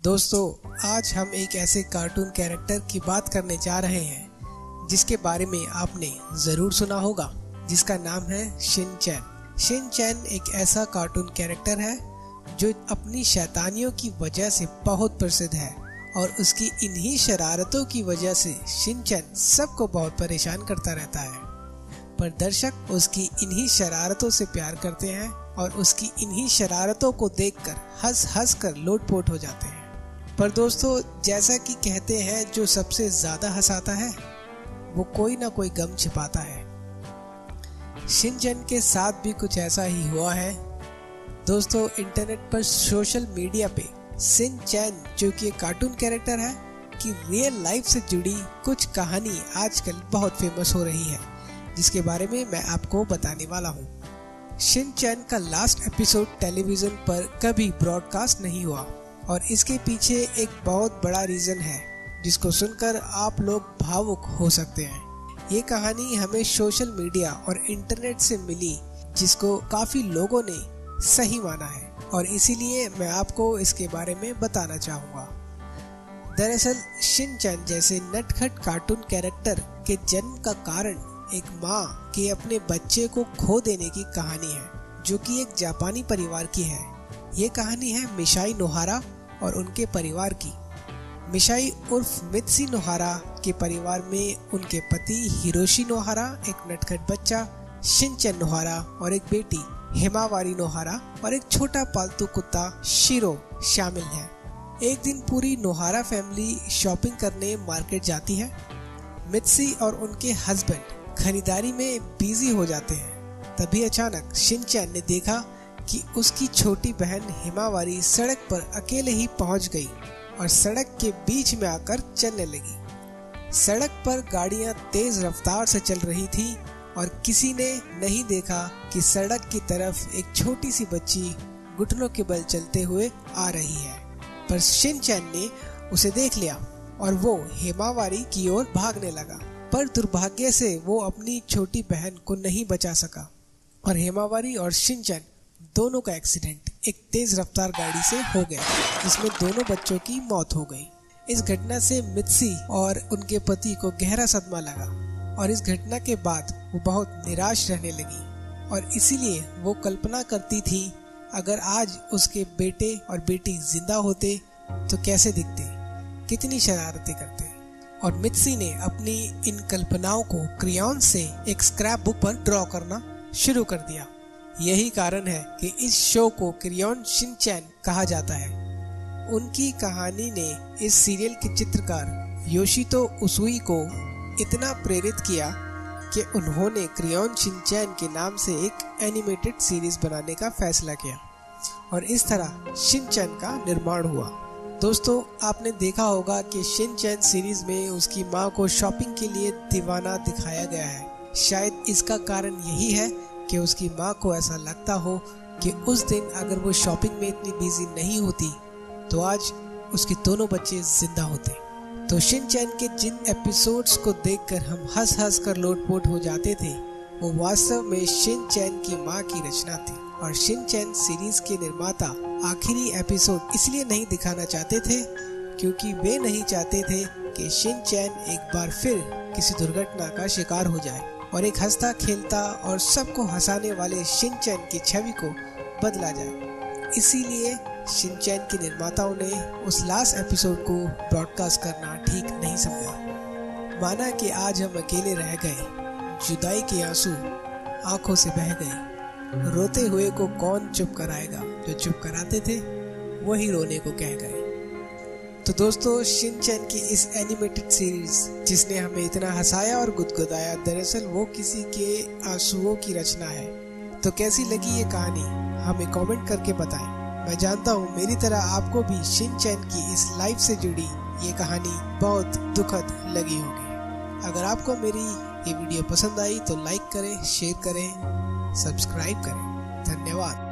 दोस्तों, आज हम एक ऐसे कार्टून कैरेक्टर की बात करने जा रहे हैं जिसके बारे में आपने जरूर सुना होगा, जिसका नाम है शिन चैन। शिन चैन एक ऐसा कार्टून कैरेक्टर है जो अपनी शैतानियों की वजह से बहुत प्रसिद्ध है और उसकी इन्हीं शरारतों की वजह से शिन चैन सबको बहुत परेशान करता रहता है। पर दर्शक उसकी इन्हीं शरारतों से प्यार करते हैं और उसकी इन्हीं शरारतों को देखकर हंस हंस कर लोटपोट हो जाते हैं। पर दोस्तों, जैसा कि कहते हैं, जो सबसे ज्यादा हंसाता है वो कोई ना कोई गम छिपाता है। शिन चैन के साथ भी कुछ ऐसा ही हुआ है। दोस्तों, इंटरनेट पर सोशल मीडिया पे शिन चैन, जो कि एक कार्टून कैरेक्टर है, की रियल लाइफ से जुड़ी कुछ कहानी आजकल बहुत फेमस हो रही है, जिसके बारे में मैं आपको बताने वाला हूँ। शिन चैन का लास्ट एपिसोड टेलीविजन पर कभी ब्रॉडकास्ट नहीं हुआ और इसके पीछे एक बहुत बड़ा रीजन है जिसको सुनकर आप लोग भावुक हो सकते हैं। ये कहानी हमें सोशल मीडिया और इंटरनेट से मिली, जिसको काफी लोगों ने सही माना है और इसीलिए मैं आपको इसके बारे में बताना चाहूँगा। दरअसल शिन चैन जैसे नटखट कार्टून कैरेक्टर के जन्म का कारण एक माँ के अपने बच्चे को खो देने की कहानी है, जो कि एक जापानी परिवार की है। ये कहानी है मिसाई नोहारा और उनके परिवार की। मिसाई उर्फ मित्सी नोहारा के परिवार में उनके पति हिरोशी नोहारा, एक नटखट बच्चा शिन चैन नोहारा और एक बेटी हिमावारी नोहारा और एक छोटा पालतू कुत्ता शिरो शामिल है। एक दिन पूरी नोहारा फैमिली शॉपिंग करने मार्केट जाती है। मित्सी और उनके हस्बैंड खरीदारी में बिजी हो जाते हैं। तभी अचानक शिन चैन ने देखा कि उसकी छोटी बहन हिमावारी सड़क पर अकेले ही पहुंच गई और सड़क के बीच में आकर चलने लगी। सड़क पर गाड़ियां तेज रफ्तार से चल रही थी और किसी ने नहीं देखा कि सड़क की तरफ एक छोटी सी बच्ची घुटनों के बल चलते हुए आ रही है। पर शिन चैन ने उसे देख लिया और वो हिमावारी की ओर भागने लगा। पर दुर्भाग्य से वो अपनी छोटी बहन को नहीं बचा सका और हिमावारी और शिन चैन दोनों का एक्सीडेंट एक तेज रफ्तार गाड़ी से हो गया, जिसमें दोनों बच्चों की मौत हो गई। इस घटना से मित्सी और उनके पति को गहरा सदमा लगा और इस घटना के बाद वो बहुत निराश रहने लगी और इसीलिए वो कल्पना करती थी, अगर आज उसके बेटे और बेटी जिंदा होते तो कैसे दिखते, कितनी शरारतें करते। और मित्सी ने अपनी इन कल्पनाओं को क्रेयॉन से एक स्क्रैप बुक पर ड्रॉ करना शुरू कर दिया। यही कारण है कि इस शो को क्रेयॉन शिन चैन कहा जाता है। उनकी कहानी ने इस सीरियल के चित्रकार योशितो उसूई को इतना प्रेरित किया कि उन्होंने क्रेयॉन शिन चैन के नाम से एक एनिमेटेड सीरीज बनाने का फैसला किया और इस तरह शिन चैन का निर्माण हुआ। दोस्तों, आपने देखा होगा कि शिन चैन सीरीज में उसकी माँ को शॉपिंग के लिए दीवाना दिखाया गया है। शायद इसका कारण यही है कि उसकी माँ को ऐसा लगता हो कि उस दिन अगर वो शॉपिंग में इतनी बिजी नहीं होती तो आज उसके दोनों बच्चे जिंदा होते। तो शिन चैन के जिन एपिसोड्स को देखकर हम हंस हंस कर लोटपोट हो जाते थे, वो वास्तव में शिन चैन की माँ की रचना थी। और शिन चैन सीरीज के निर्माता आखिरी एपिसोड इसलिए नहीं दिखाना चाहते थे क्योंकि वे नहीं चाहते थे कि शिन चैन एक बार फिर किसी दुर्घटना का शिकार हो जाए और एक हंसता खेलता और सबको हंसाने वाले शिन चैन की छवि को बदला जाए। इसीलिए शिन चैन के निर्माताओं ने उस लास्ट एपिसोड को ब्रॉडकास्ट करना ठीक नहीं समझा। माना कि आज हम अकेले रह गए, जुदाई के आंसू आंखों से बह गए, रोते हुए को कौन चुप कराएगा, जो चुप कराते थे वही रोने को कह गए। तो दोस्तों, शिन चैन की इस एनिमेटेड सीरीज जिसने हमें इतना हंसाया और गुदगुदाया, दरअसल वो किसी के आंसुओं की रचना है। तो कैसी लगी ये कहानी, हमें कमेंट करके बताएं। मैं जानता हूँ मेरी तरह आपको भी शिन चैन की इस लाइफ से जुड़ी ये कहानी बहुत दुखद लगी होगी। अगर आपको मेरी ये वीडियो पसंद आई तो लाइक करें, शेयर करें, सब्सक्राइब करें। धन्यवाद।